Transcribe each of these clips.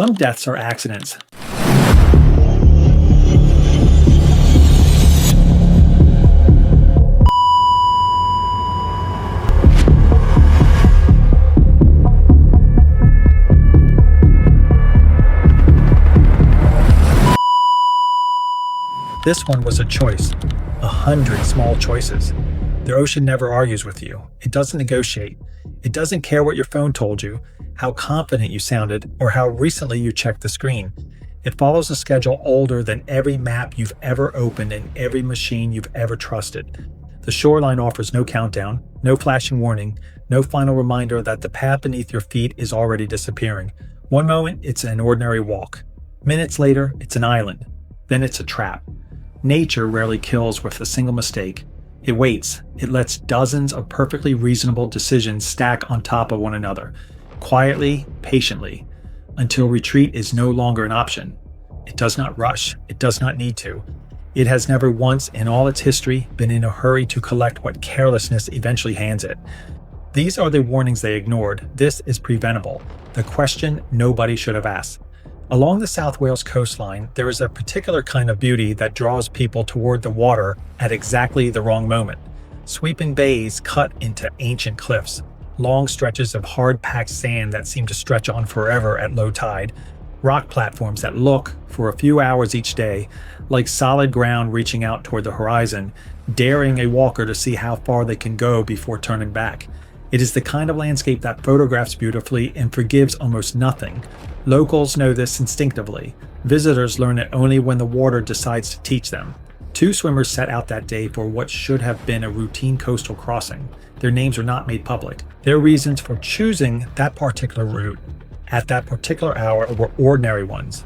Some deaths are accidents. This one was a choice. 100 small choices. The ocean never argues with you. It doesn't negotiate. It doesn't care what your phone told you, how confident you sounded, or how recently you checked the screen. It follows a schedule older than every map you've ever opened and every machine you've ever trusted. The shoreline offers no countdown, no flashing warning, no final reminder that the path beneath your feet is already disappearing. One moment, it's an ordinary walk. Minutes later, it's an island. Then it's a trap. Nature rarely kills with a single mistake. It waits. It lets dozens of perfectly reasonable decisions stack on top of one another, quietly, patiently, until retreat is no longer an option. It does not rush. It does not need to. It has never once in all its history been in a hurry to collect what carelessness eventually hands it. These are the warnings they ignored. This is preventable. The question nobody should have asked. Along the South Wales coastline, there is a particular kind of beauty that draws people toward the water at exactly the wrong moment. Sweeping bays cut into ancient cliffs, long stretches of hard-packed sand that seem to stretch on forever at low tide, rock platforms that look, for a few hours each day, like solid ground reaching out toward the horizon, daring a walker to see how far they can go before turning back. It is the kind of landscape that photographs beautifully and forgives almost nothing. Locals know this instinctively. Visitors learn it only when the water decides to teach them. Two swimmers set out that day for what should have been a routine coastal crossing. Their names were not made public. Their reasons for choosing that particular route at that particular hour were ordinary ones.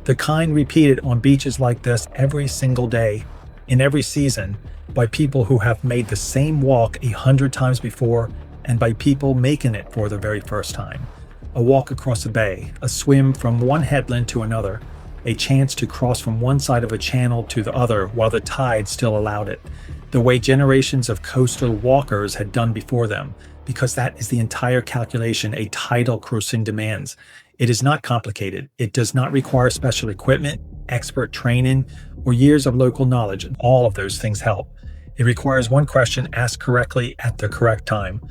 The kind repeated on beaches like this every single day, in every season, by people who have made the same walk 100 times before, and by people making it for the very first time. A walk across a bay, a swim from one headland to another, a chance to cross from one side of a channel to the other while the tide still allowed it, the way generations of coastal walkers had done before them, because that is the entire calculation a tidal crossing demands. It is not complicated. It does not require special equipment, expert training, or years of local knowledge, and all of those things help. It requires one question asked correctly at the correct time,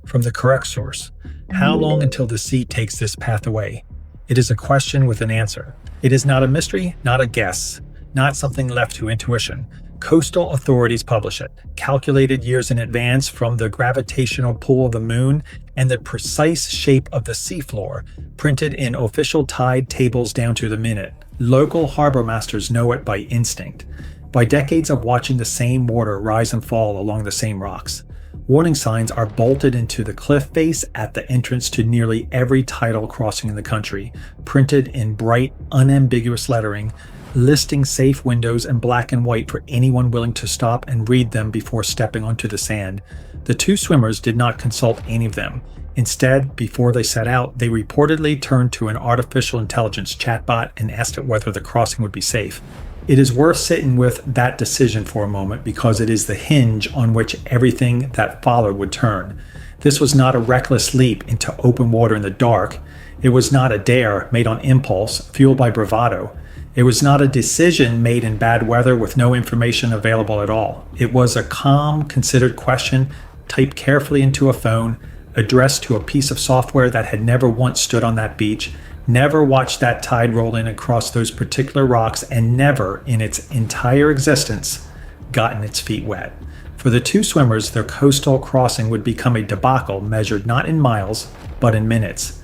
from the correct source. How long until the sea takes this path away? It is a question with an answer. It is not a mystery, not a guess, not something left to intuition. Coastal authorities publish it, calculated years in advance from the gravitational pull of the moon and the precise shape of the seafloor, printed in official tide tables down to the minute. Local harbor masters know it by instinct, by decades of watching the same water rise and fall along the same rocks. Warning signs are bolted into the cliff face at the entrance to nearly every tidal crossing in the country, printed in bright, unambiguous lettering, listing safe windows in black and white for anyone willing to stop and read them before stepping onto the sand. The two swimmers did not consult any of them. Instead, before they set out, they reportedly turned to an artificial intelligence chatbot and asked it whether the crossing would be safe. It is worth sitting with that decision for a moment because it is the hinge on which everything that followed would turn. This was not a reckless leap into open water in the dark. It was not a dare made on impulse, fueled by bravado. It was not a decision made in bad weather with no information available at all. It was a calm, considered question typed carefully into a phone, addressed to a piece of software that had never once stood on that beach, never watched that tide roll in across those particular rocks, and never in its entire existence gotten its feet wet. For the two swimmers, their coastal crossing would become a debacle measured not in miles, but in minutes.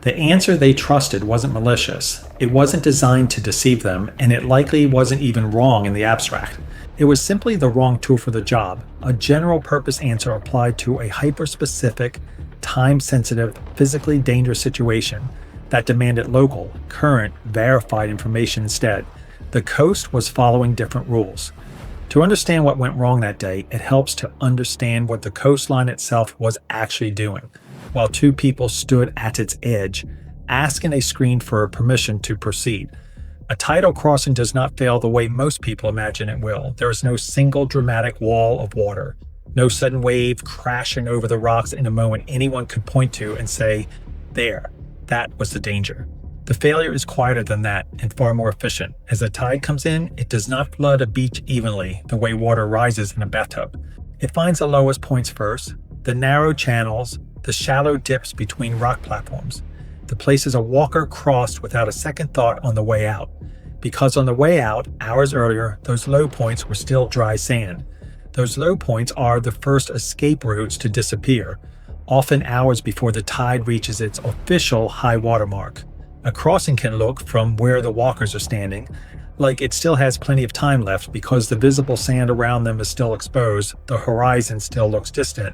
The answer they trusted wasn't malicious. It wasn't designed to deceive them, and it likely wasn't even wrong in the abstract. It was simply the wrong tool for the job, a general-purpose answer applied to a hyper-specific, time-sensitive, physically dangerous situation that demanded local, current, verified information instead. The coast was following different rules. To understand what went wrong that day, it helps to understand what the coastline itself was actually doing, while two people stood at its edge, asking a screen for permission to proceed. A tidal crossing does not fail the way most people imagine it will. There is no single dramatic wall of water, no sudden wave crashing over the rocks in a moment anyone could point to and say, there, that was the danger. The failure is quieter than that and far more efficient. As the tide comes in, it does not flood a beach evenly the way water rises in a bathtub. It finds the lowest points first, the narrow channels, the shallow dips between rock platforms, the places a walker crossed without a second thought on the way out. Because on the way out, hours earlier, those low points were still dry sand. Those low points are the first escape routes to disappear, often hours before the tide reaches its official high water mark. A crossing can look, from where the walkers are standing, like it still has plenty of time left because the visible sand around them is still exposed, the horizon still looks distant,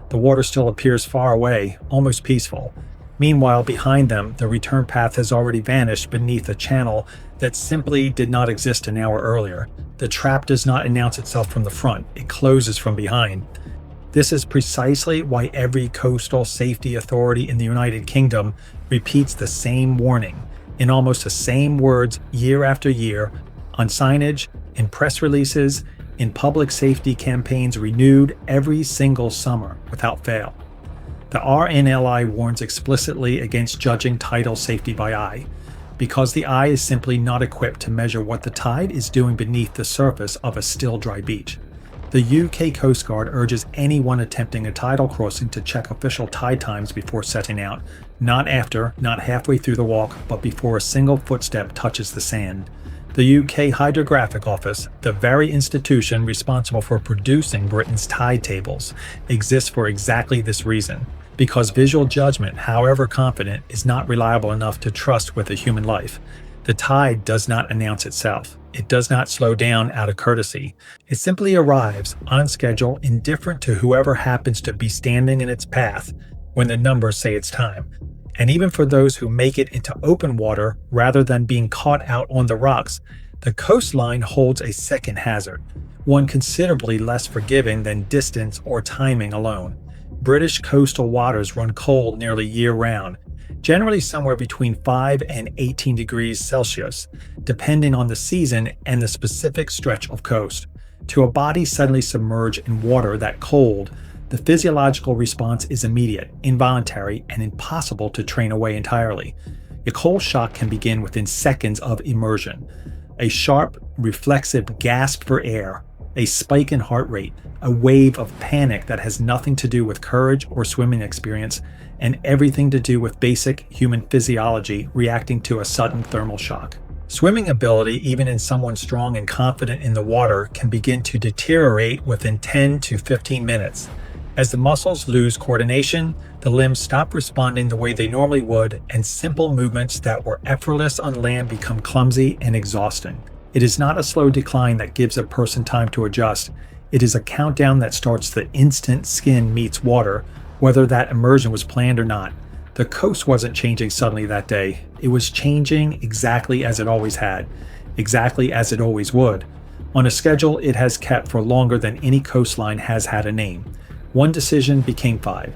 the water still appears far away, almost peaceful. Meanwhile, behind them, the return path has already vanished beneath a channel that simply did not exist an hour earlier. The trap does not announce itself from the front, it closes from behind. This is precisely why every coastal safety authority in the United Kingdom repeats the same warning in almost the same words year after year, on signage, in press releases, in public safety campaigns renewed every single summer without fail. The RNLI warns explicitly against judging tidal safety by eye, because the eye is simply not equipped to measure what the tide is doing beneath the surface of a still dry beach. The UK Coast Guard urges anyone attempting a tidal crossing to check official tide times before setting out, not after, not halfway through the walk, but before a single footstep touches the sand. The UK Hydrographic Office, the very institution responsible for producing Britain's tide tables, exists for exactly this reason, because visual judgment, however confident, is not reliable enough to trust with a human life. The tide does not announce itself. It does not slow down out of courtesy. It simply arrives, on schedule, indifferent to whoever happens to be standing in its path when the numbers say it's time. And even for those who make it into open water rather than being caught out on the rocks, the coastline holds a second hazard, one considerably less forgiving than distance or timing alone. British coastal waters run cold nearly year-round, generally somewhere between 5 and 18 degrees Celsius, depending on the season and the specific stretch of coast. To a body suddenly submerged in water that cold, the physiological response is immediate, involuntary, and impossible to train away entirely. A cold shock can begin within seconds of immersion. A sharp, reflexive gasp for air, a spike in heart rate, a wave of panic that has nothing to do with courage or swimming experience, and everything to do with basic human physiology reacting to a sudden thermal shock. Swimming ability, even in someone strong and confident in the water, can begin to deteriorate within 10 to 15 minutes. As the muscles lose coordination, the limbs stop responding the way they normally would, and simple movements that were effortless on land become clumsy and exhausting. It is not a slow decline that gives a person time to adjust. It is a countdown that starts the instant skin meets water, whether that immersion was planned or not. The coast wasn't changing suddenly that day. It was changing exactly as it always had, exactly as it always would. On a schedule it has kept for longer than any coastline has had a name. One decision became 5.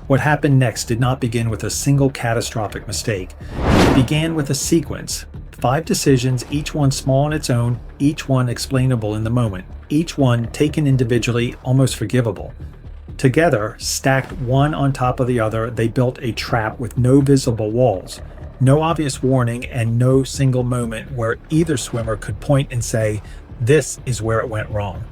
What happened next did not begin with a single catastrophic mistake. It began with a sequence. 5 decisions, each one small on its own, each one explainable in the moment, each one taken individually almost forgivable. Together, stacked one on top of the other, they built a trap with no visible walls, no obvious warning, and no single moment where either swimmer could point and say, "This is where it went wrong."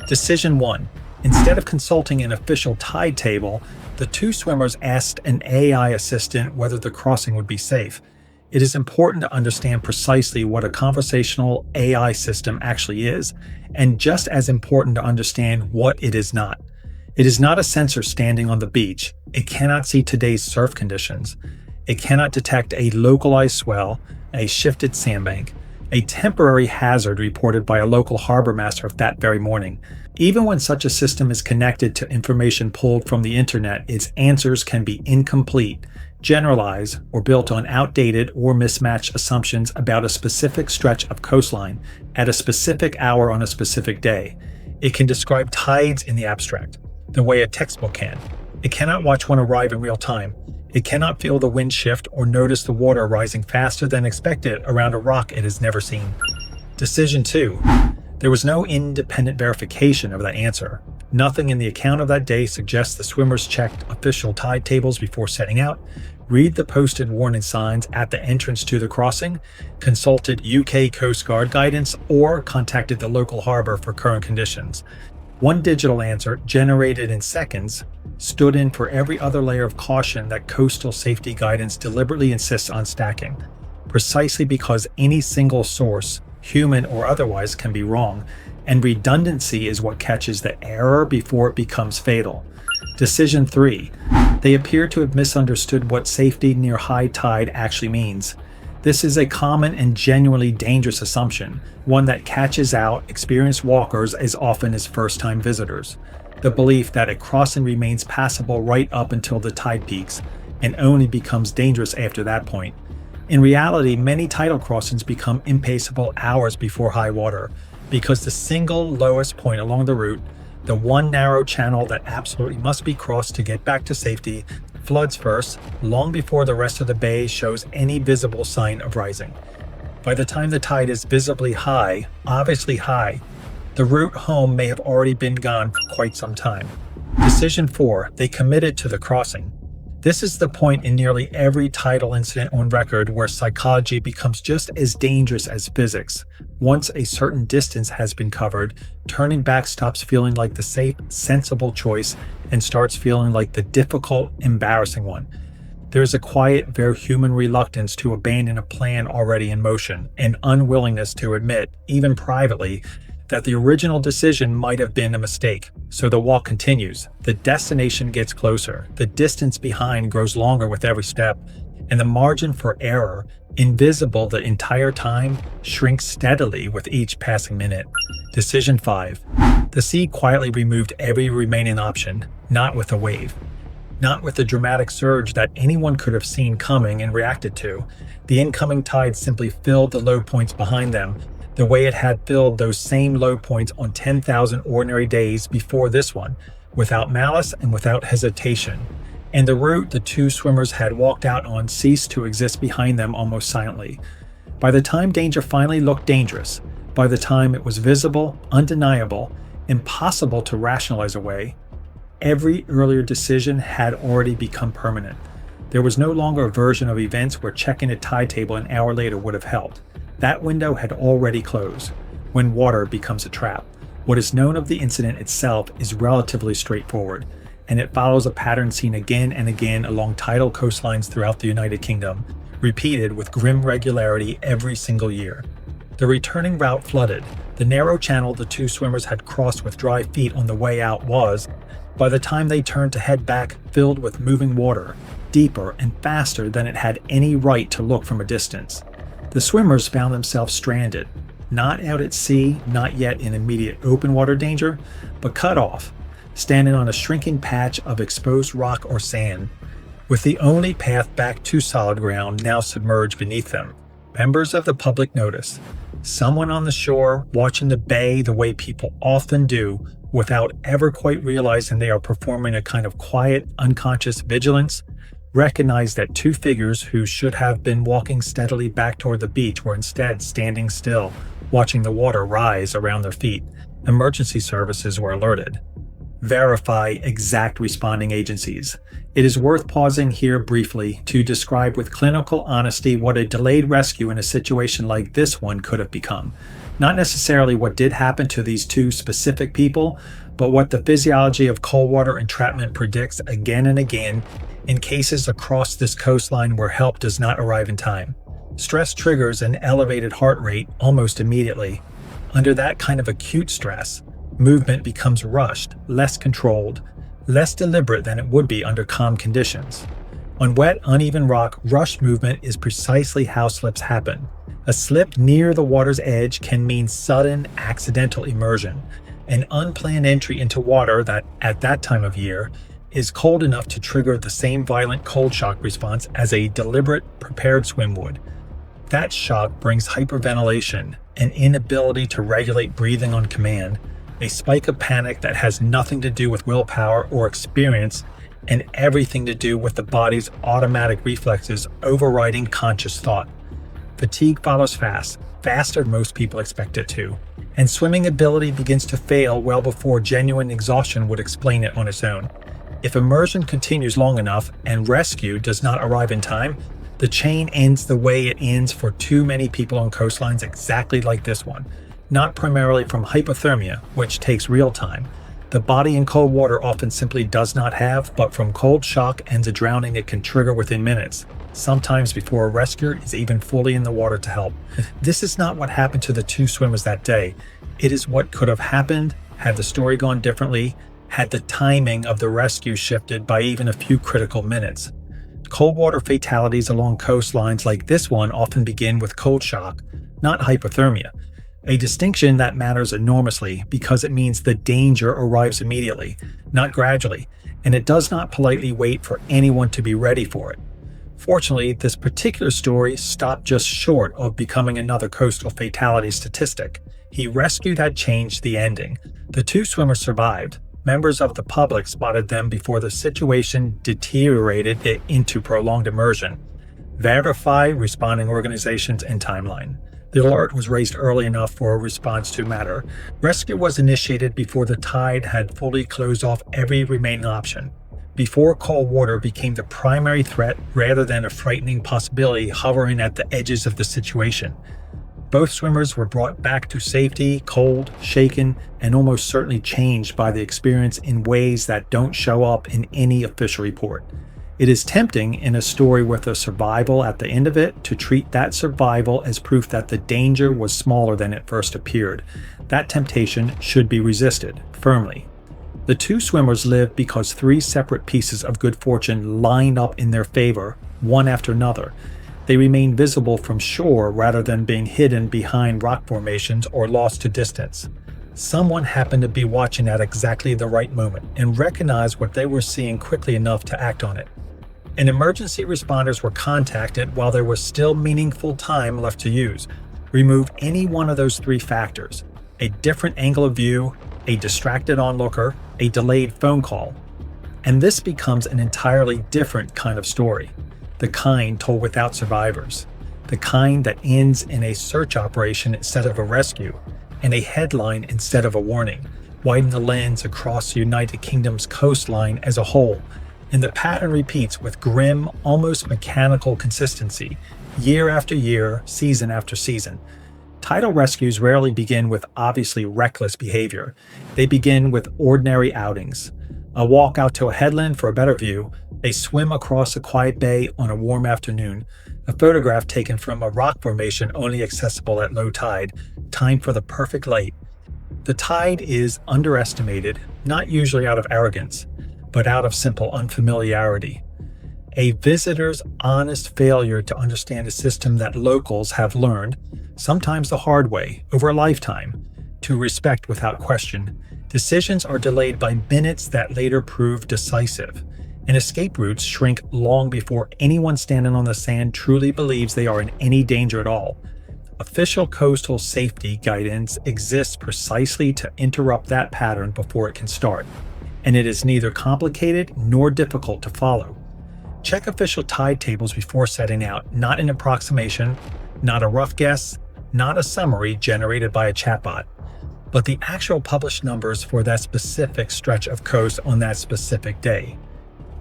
Decision 1. Instead of consulting an official tide table, the 2 swimmers asked an AI assistant whether the crossing would be safe. It is important to understand precisely what a conversational AI system actually is, and just as important to understand what it is not. It is not a sensor standing on the beach. It cannot see today's surf conditions. It cannot detect a localized swell, a shifted sandbank, a temporary hazard reported by a local harbor master that very morning. Even when such a system is connected to information pulled from the internet, its answers can be incomplete, generalized, or built on outdated or mismatched assumptions about a specific stretch of coastline at a specific hour on a specific day. It can describe tides in the abstract, the way a textbook can. It cannot watch one arrive in real time. It cannot feel the wind shift or notice the water rising faster than expected around a rock it has never seen. Decision 2. There was no independent verification of that answer. Nothing in the account of that day suggests the swimmers checked official tide tables before setting out. read the posted warning signs at the entrance to the crossing, consulted UK Coast Guard guidance, or contacted the local harbor for current conditions. One digital answer, generated in seconds, stood in for every other layer of caution that coastal safety guidance deliberately insists on stacking, precisely because any single source, human or otherwise, can be wrong, and redundancy is what catches the error before it becomes fatal. Decision 3. They appear to have misunderstood what safety near high tide actually means. This is a common and genuinely dangerous assumption, one that catches out experienced walkers as often as first-time visitors. The belief that a crossing remains passable right up until the tide peaks, and only becomes dangerous after that point. In reality, many tidal crossings become impassable hours before high water, because the single lowest point along the route, the one narrow channel that absolutely must be crossed to get back to safety, floods first, long before the rest of the bay shows any visible sign of rising. By the time the tide is visibly high, obviously high, the route home may have already been gone for quite some time. Decision 4. They committed to the crossing. This is the point in nearly every tidal incident on record where psychology becomes just as dangerous as physics. Once a certain distance has been covered, turning back stops feeling like the safe, sensible choice and starts feeling like the difficult, embarrassing one. There is a quiet, very human reluctance to abandon a plan already in motion, an unwillingness to admit, even privately, that the original decision might have been a mistake. So the walk continues. The destination gets closer. The distance behind grows longer with every step, and the margin for error, invisible the entire time, shrinks steadily with each passing minute. Decision 5. The sea quietly removed every remaining option, not with a wave. Not with the dramatic surge that anyone could have seen coming and reacted to. The incoming tide simply filled the low points behind them, the way it had filled those same low points on 10,000 ordinary days before this one, without malice and without hesitation. And the route the two swimmers had walked out on ceased to exist behind them almost silently. By the time danger finally looked dangerous, by the time it was visible, undeniable, impossible to rationalize away, every earlier decision had already become permanent. There was no longer a version of events where checking a tide table an hour later would have helped. That window had already closed, when water becomes a trap. What is known of the incident itself is relatively straightforward, and it follows a pattern seen again and again along tidal coastlines throughout the United Kingdom, repeated with grim regularity every single year. The returning route flooded. The narrow channel the two swimmers had crossed with dry feet on the way out was, by the time they turned to head back, filled with moving water, deeper and faster than it had any right to look from a distance. The swimmers found themselves stranded, not out at sea, not yet in immediate open water danger, but cut off, standing on a shrinking patch of exposed rock or sand, with the only path back to solid ground now submerged beneath them. Members of the public noticed someone on the shore watching the bay the way people often do, without ever quite realizing they are performing a kind of quiet, unconscious vigilance, recognized that two figures who should have been walking steadily back toward the beach were instead standing still, watching the water rise around their feet. Emergency services were alerted. Verify exact responding agencies. It is worth pausing here briefly to describe with clinical honesty what a delayed rescue in a situation like this one could have become. Not necessarily what did happen to these two specific people, but what the physiology of cold water entrapment predicts again and again in cases across this coastline where help does not arrive in time. Stress triggers an elevated heart rate almost immediately. Under that kind of acute stress, movement becomes rushed, less controlled, less deliberate than it would be under calm conditions. On wet, uneven rock, rushed movement is precisely how slips happen. A slip near the water's edge can mean sudden, accidental immersion, an unplanned entry into water that, at that time of year, is cold enough to trigger the same violent cold shock response as a deliberate, prepared swim would. That shock brings hyperventilation, an inability to regulate breathing on command, a spike of panic that has nothing to do with willpower or experience and everything to do with the body's automatic reflexes overriding conscious thought. Fatigue follows fast, faster than most people expect it to, and swimming ability begins to fail well before genuine exhaustion would explain it on its own. If immersion continues long enough and rescue does not arrive in time, the chain ends the way it ends for too many people on coastlines exactly like this one. Not primarily from hypothermia, which takes real time. The body in cold water often simply does not have, but from cold shock and a drowning it can trigger within minutes, sometimes before a rescuer is even fully in the water to help. This is not what happened to the two swimmers that day. It is what could have happened had the story gone differently, had the timing of the rescue shifted by even a few critical minutes. Cold water fatalities along coastlines like this one often begin with cold shock, not hypothermia. A distinction that matters enormously because it means the danger arrives immediately, not gradually, and it does not politely wait for anyone to be ready for it. Fortunately, this particular story stopped just short of becoming another coastal fatality statistic. He rescued had changed the ending. The two swimmers survived. Members of the public spotted them before the situation deteriorated into prolonged immersion. Verify responding organizations and timeline. The alert was raised early enough for a response to matter. Rescue was initiated before the tide had fully closed off every remaining option, before cold water became the primary threat rather than a frightening possibility hovering at the edges of the situation. Both swimmers were brought back to safety, cold, shaken, and almost certainly changed by the experience in ways that don't show up in any official report. It is tempting in a story with a survival at the end of it to treat that survival as proof that the danger was smaller than it first appeared. That temptation should be resisted firmly. The two swimmers lived because three separate pieces of good fortune lined up in their favor, one after another. They remained visible from shore rather than being hidden behind rock formations or lost to distance. Someone happened to be watching at exactly the right moment and recognized what they were seeing quickly enough to act on it. And emergency responders were contacted while there was still meaningful time left to use. Remove any one of those three factors: a different angle of view, a distracted onlooker, a delayed phone call, and this becomes an entirely different kind of story. The kind told without survivors. The kind that ends in a search operation instead of a rescue, and a headline instead of a warning. Widen the lens across the United Kingdom's coastline as a whole, and the pattern repeats with grim, almost mechanical consistency, year after year, season after season. Tidal rescues rarely begin with obviously reckless behavior. They begin with ordinary outings. A walk out to a headland for a better view, a swim across a quiet bay on a warm afternoon, a photograph taken from a rock formation only accessible at low tide, timed for the perfect light. The tide is underestimated, not usually out of arrogance, but out of simple unfamiliarity. A visitor's honest failure to understand a system that locals have learned, sometimes the hard way, over a lifetime, to respect without question. Decisions are delayed by minutes that later prove decisive, and escape routes shrink long before anyone standing on the sand truly believes they are in any danger at all. Official coastal safety guidance exists precisely to interrupt that pattern before it can start, and it is neither complicated nor difficult to follow. Check official tide tables before setting out, not an approximation, not a rough guess, not a summary generated by a chatbot, but the actual published numbers for that specific stretch of coast on that specific day.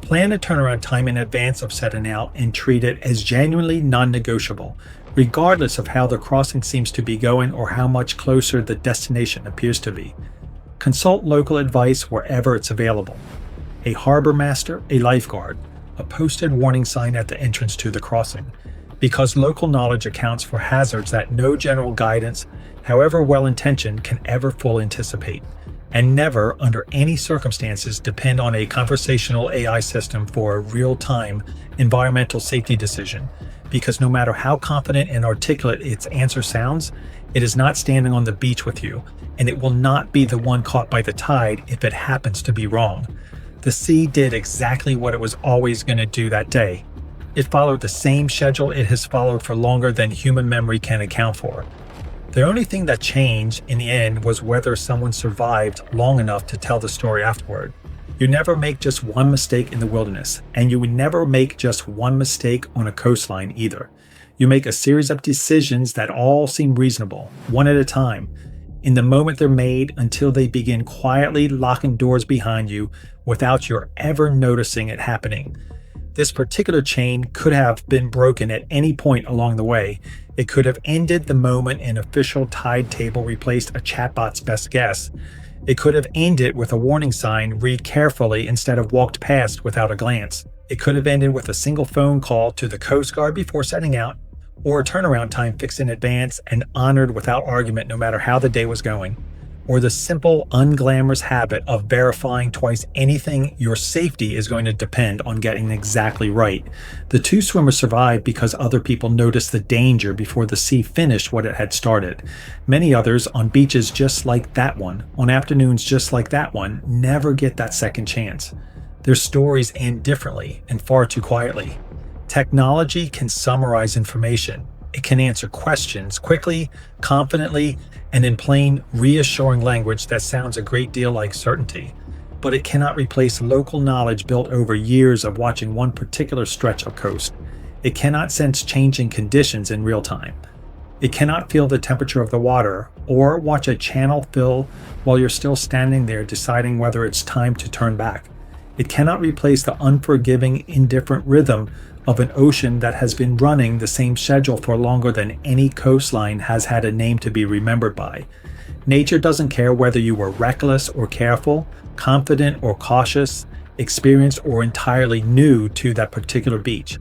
Plan a turnaround time in advance of setting out and treat it as genuinely non-negotiable, regardless of how the crossing seems to be going or how much closer the destination appears to be. Consult local advice wherever it's available. A harbor master, a lifeguard, a posted warning sign at the entrance to the crossing, because local knowledge accounts for hazards that no general guidance, however well-intentioned, can ever fully anticipate, and never, under any circumstances, depend on a conversational AI system for a real-time environmental safety decision, because no matter how confident and articulate its answer sounds, it is not standing on the beach with you, and it will not be the one caught by the tide if it happens to be wrong. The sea did exactly what it was always going to do that day. It followed the same schedule it has followed for longer than human memory can account for. The only thing that changed in the end was whether someone survived long enough to tell the story afterward. You never make just one mistake in the wilderness, and you would never make just one mistake on a coastline either. You make a series of decisions that all seem reasonable, one at a time, in the moment they're made until they begin quietly locking doors behind you without your ever noticing it happening. This particular chain could have been broken at any point along the way. It could have ended the moment an official tide table replaced a chatbot's best guess. It could have ended with a warning sign, read carefully, instead of walked past without a glance. It could have ended with a single phone call to the Coast Guard before setting out, or a turnaround time fixed in advance and honored without argument no matter how the day was going. Or the simple, unglamorous habit of verifying twice anything. Your safety is going to depend on getting exactly right. The two swimmers survived because other people noticed the danger before the sea finished what it had started. Many others, on beaches just like that one, on afternoons just like that one, never get that second chance. Their stories end differently and far too quietly. Technology can summarize information. It can answer questions quickly, confidently, and in plain, reassuring language that sounds a great deal like certainty. But it cannot replace local knowledge built over years of watching one particular stretch of coast. It cannot sense changing conditions in real time. It cannot feel the temperature of the water or watch a channel fill while you're still standing there deciding whether it's time to turn back. It cannot replace the unforgiving, indifferent rhythm of an ocean that has been running the same schedule for longer than any coastline has had a name to be remembered by. Nature doesn't care whether you were reckless or careful, confident or cautious, experienced or entirely new to that particular beach.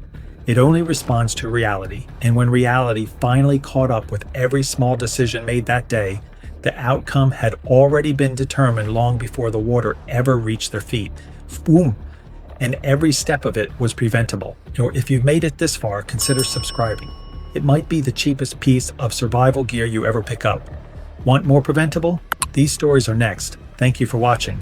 It only responds to reality, and when reality finally caught up with every small decision made that day, the outcome had already been determined long before the water ever reached their feet. Boom! And every step of it was preventable. Or if you've made it this far, consider subscribing. It might be the cheapest piece of survival gear you ever pick up. Want more preventable? These stories are next. Thank you for watching.